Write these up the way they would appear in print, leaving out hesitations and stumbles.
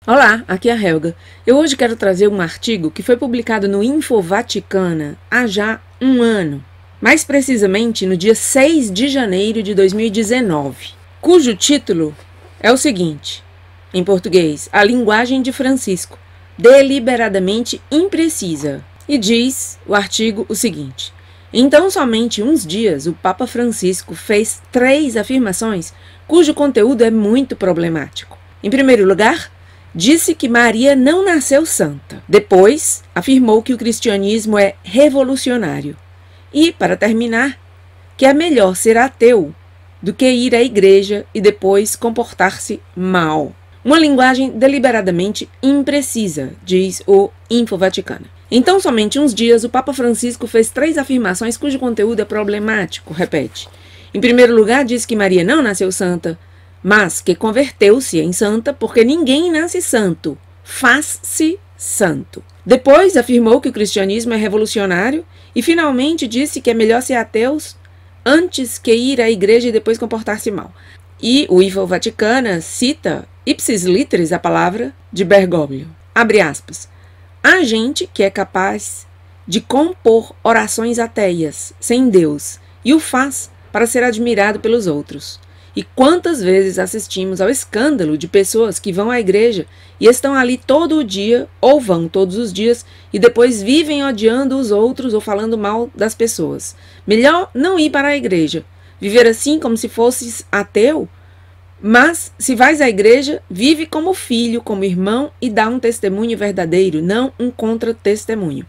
Olá, aqui é a Helga. Eu hoje quero trazer um artigo que foi publicado no Info Vaticana há já um ano, mais precisamente no dia 6 de janeiro de 2019, cujo título é o seguinte, em português: A linguagem de Francisco, deliberadamente imprecisa. E diz o artigo o seguinte: em tão somente uns dias, o Papa Francisco fez 3 afirmações cujo conteúdo é muito problemático. Em primeiro lugar, disse que Maria não nasceu santa. Depois, afirmou que o cristianismo é revolucionário. E, para terminar, que é melhor ser ateu do que ir à igreja e depois comportar-se mal. Uma linguagem deliberadamente imprecisa, diz o Info Vaticana. Então, somente uns dias, o Papa Francisco fez 3 afirmações cujo conteúdo é problemático, repete. Em primeiro lugar, disse que Maria não nasceu santa, mas que converteu-se em santa porque ninguém nasce santo, faz-se santo. Depois afirmou que o cristianismo é revolucionário e finalmente disse que é melhor ser ateus antes que ir à igreja e depois comportar-se mal. E o Info Vaticana cita ipsis literis a palavra de Bergoglio. Abre aspas. Há gente que é capaz de compor orações ateias, sem Deus, e o faz para ser admirado pelos outros. E quantas vezes assistimos ao escândalo de pessoas que vão à igreja e estão ali todo o dia, ou vão todos os dias, e depois vivem odiando os outros ou falando mal das pessoas. Melhor não ir para a igreja, viver assim como se fosses ateu, mas se vais à igreja, vive como filho, como irmão e dá um testemunho verdadeiro, não um contra-testemunho.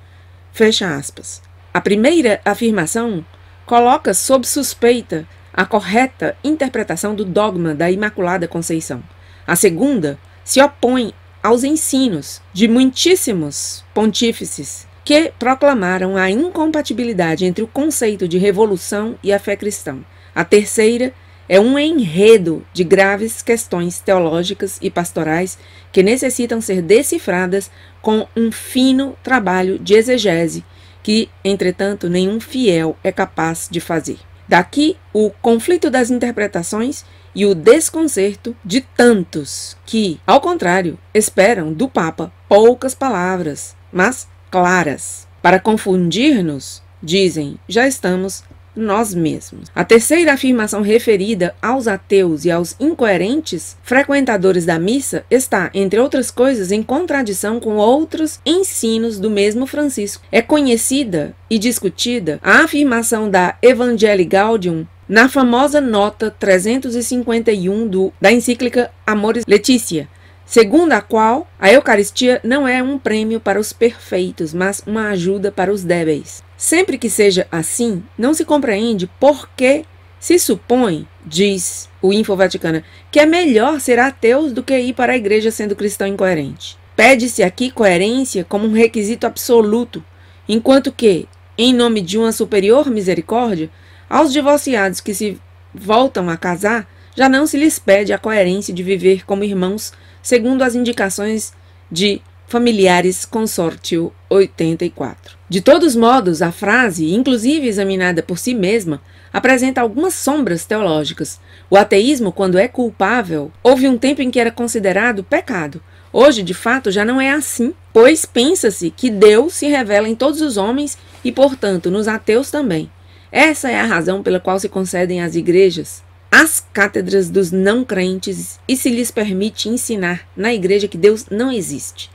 Fecha aspas. A primeira afirmação coloca sob suspeita a correta interpretação do dogma da Imaculada Conceição. A segunda se opõe aos ensinos de muitíssimos pontífices que proclamaram a incompatibilidade entre o conceito de revolução e a fé cristã. A terceira é um enredo de graves questões teológicas e pastorais que necessitam ser decifradas com um fino trabalho de exegese que, entretanto, nenhum fiel é capaz de fazer. Daqui o conflito das interpretações e o desconcerto de tantos que, ao contrário, esperam do Papa poucas palavras, mas claras. Para confundir-nos, dizem, já estamos nós mesmos. A terceira afirmação referida aos ateus e aos incoerentes frequentadores da missa está, entre outras coisas, em contradição com outros ensinos do mesmo Francisco. É conhecida e discutida a afirmação da Evangelii Gaudium na famosa nota 351 da encíclica Amoris Laetitia, segundo a qual a Eucaristia não é um prêmio para os perfeitos, mas uma ajuda para os débeis. Sempre que seja assim, não se compreende por que se supõe, diz o Info Vaticana, que é melhor ser ateus do que ir para a igreja sendo cristão incoerente. Pede-se aqui coerência como um requisito absoluto, enquanto que, em nome de uma superior misericórdia, aos divorciados que se voltam a casar, já não se lhes pede a coerência de viver como irmãos segundo as indicações de Familiares Consortio 84. De todos modos, a frase, inclusive examinada por si mesma, apresenta algumas sombras teológicas. O ateísmo, quando é culpável, houve um tempo em que era considerado pecado. Hoje, de fato, já não é assim, pois pensa-se que Deus se revela em todos os homens e, portanto, nos ateus também. Essa é a razão pela qual se concedem às igrejas as cátedras dos não crentes e se lhes permite ensinar na igreja que Deus não existe.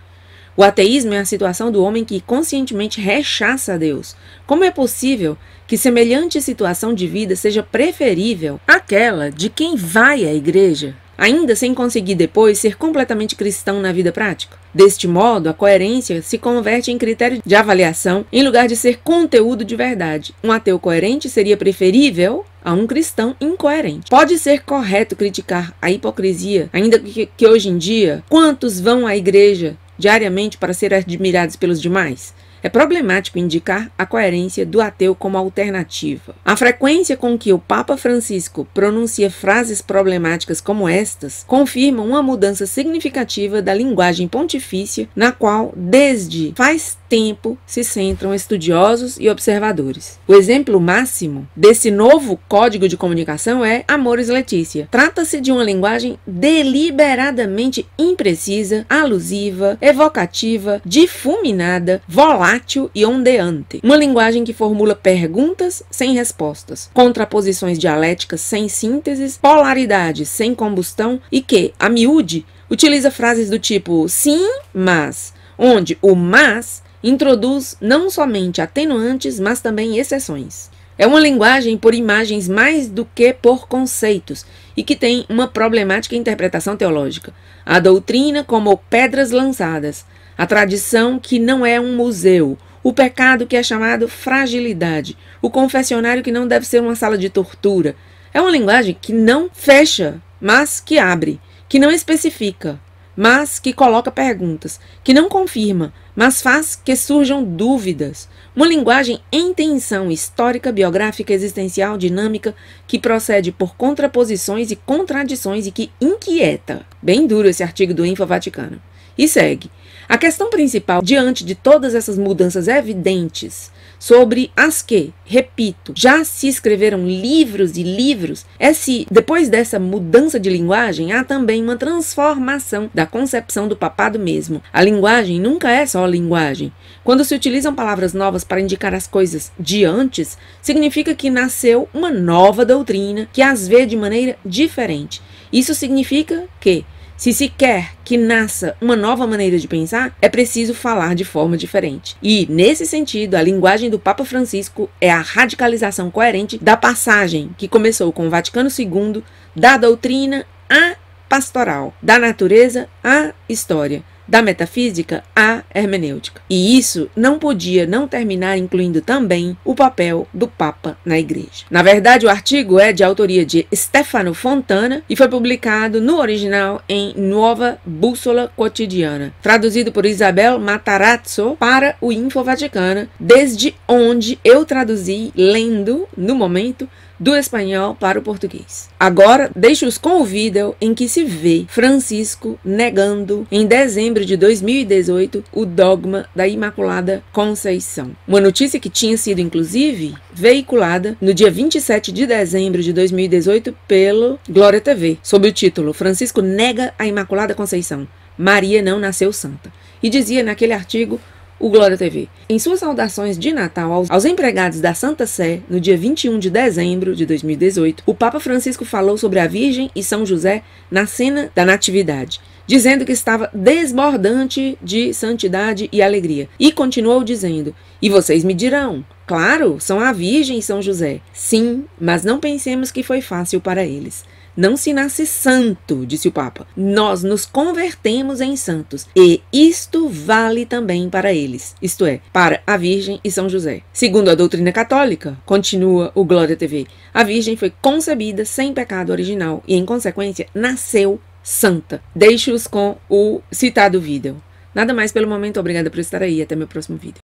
O ateísmo é a situação do homem que conscientemente rechaça a Deus. Como é possível que semelhante situação de vida seja preferível àquela de quem vai à igreja, ainda sem conseguir depois ser completamente cristão na vida prática? Deste modo, a coerência se converte em critério de avaliação em lugar de ser conteúdo de verdade. Um ateu coerente seria preferível a um cristão incoerente. Pode ser correto criticar a hipocrisia, ainda que hoje em dia, quantos vão à igreja diariamente para ser admirados pelos demais? É problemático indicar a coerência do ateu como alternativa. A frequência com que o Papa Francisco pronuncia frases problemáticas como estas confirma uma mudança significativa da linguagem pontifícia, na qual, desde faz tempo se centram estudiosos e observadores. O exemplo máximo desse novo código de comunicação é Amores Letícia. Trata-se de uma linguagem deliberadamente imprecisa, alusiva, evocativa, difuminada, volátil e ondeante. Uma linguagem que formula perguntas sem respostas, contraposições dialéticas sem sínteses, polaridades sem combustão e que, a miúde, utiliza frases do tipo sim, mas, onde o mas introduz não somente atenuantes, mas também exceções. É uma linguagem por imagens mais do que por conceitos e que tem uma problemática interpretação teológica. A doutrina como pedras lançadas, a tradição que não é um museu, o pecado que é chamado fragilidade, o confessionário que não deve ser uma sala de tortura. É uma linguagem que não fecha, mas que abre, que não especifica, mas que coloca perguntas, que não confirma, mas faz que surjam dúvidas. Uma linguagem em tensão histórica, biográfica, existencial, dinâmica, que procede por contraposições e contradições e que inquieta. Bem duro esse artigo do Info Vaticano. E segue. A questão principal, diante de todas essas mudanças evidentes, sobre as que, repito, já se escreveram livros e livros, é se, depois dessa mudança de linguagem, há também uma transformação da concepção do papado mesmo. A linguagem nunca é só linguagem. Quando se utilizam palavras novas para indicar as coisas de antes, significa que nasceu uma nova doutrina que as vê de maneira diferente. Isso significa que, se quer que nasça uma nova maneira de pensar, é preciso falar de forma diferente. E, nesse sentido, a linguagem do Papa Francisco é a radicalização coerente da passagem que começou com o Vaticano II, da doutrina à pastoral, da natureza à história, da metafísica à hermenêutica. E isso não podia não terminar incluindo também o papel do Papa na Igreja. Na verdade, o artigo é de autoria de Stefano Fontana e foi publicado no original em Nuova Bussola Quotidiana, traduzido por Isabel Matarazzo para o Info Vaticano, desde onde eu traduzi lendo, no momento, do espanhol para o português. Agora, deixo-os com o vídeo em que se vê Francisco negando, em dezembro de 2018, o dogma da Imaculada Conceição. Uma notícia que tinha sido, inclusive, veiculada no dia 27 de dezembro de 2018 pelo Glória TV, sob o título Francisco nega a Imaculada Conceição. Maria não nasceu santa. E dizia naquele artigo o Glória TV. Em suas saudações de Natal aos empregados da Santa Sé, no dia 21 de dezembro de 2018, o Papa Francisco falou sobre a Virgem e São José na cena da Natividade, dizendo que estava desbordante de santidade e alegria. E continuou dizendo, e vocês me dirão, claro, são a Virgem e São José. Sim, mas não pensemos que foi fácil para eles. Não se nasce santo, disse o Papa. Nós nos convertemos em santos. E isto vale também para eles, isto é, para a Virgem e São José. Segundo a doutrina católica, continua o Glória TV, a Virgem foi concebida sem pecado original e, em consequência, nasceu santa. Deixo-os com o citado vídeo. Nada mais pelo momento, obrigada por estar aí. Até meu próximo vídeo.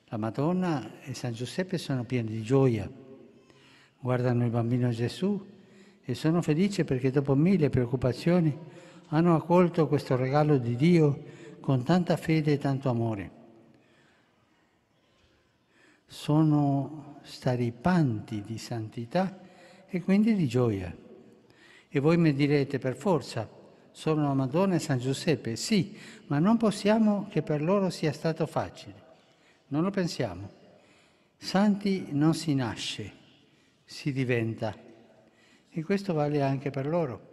La Madonna e San Giuseppe sono pieni di gioia. Guardano il bambino Gesù e sono felici perché dopo 1000 preoccupazioni hanno accolto questo regalo di Dio con tanta fede e tanto amore. Sono straripanti di santità e quindi di gioia. E voi mi direte, per forza, sono la Madonna e San Giuseppe? Sì, ma non possiamo che per loro sia stato facile. Non lo pensiamo. Santi non si nasce, si diventa. E questo vale anche per loro.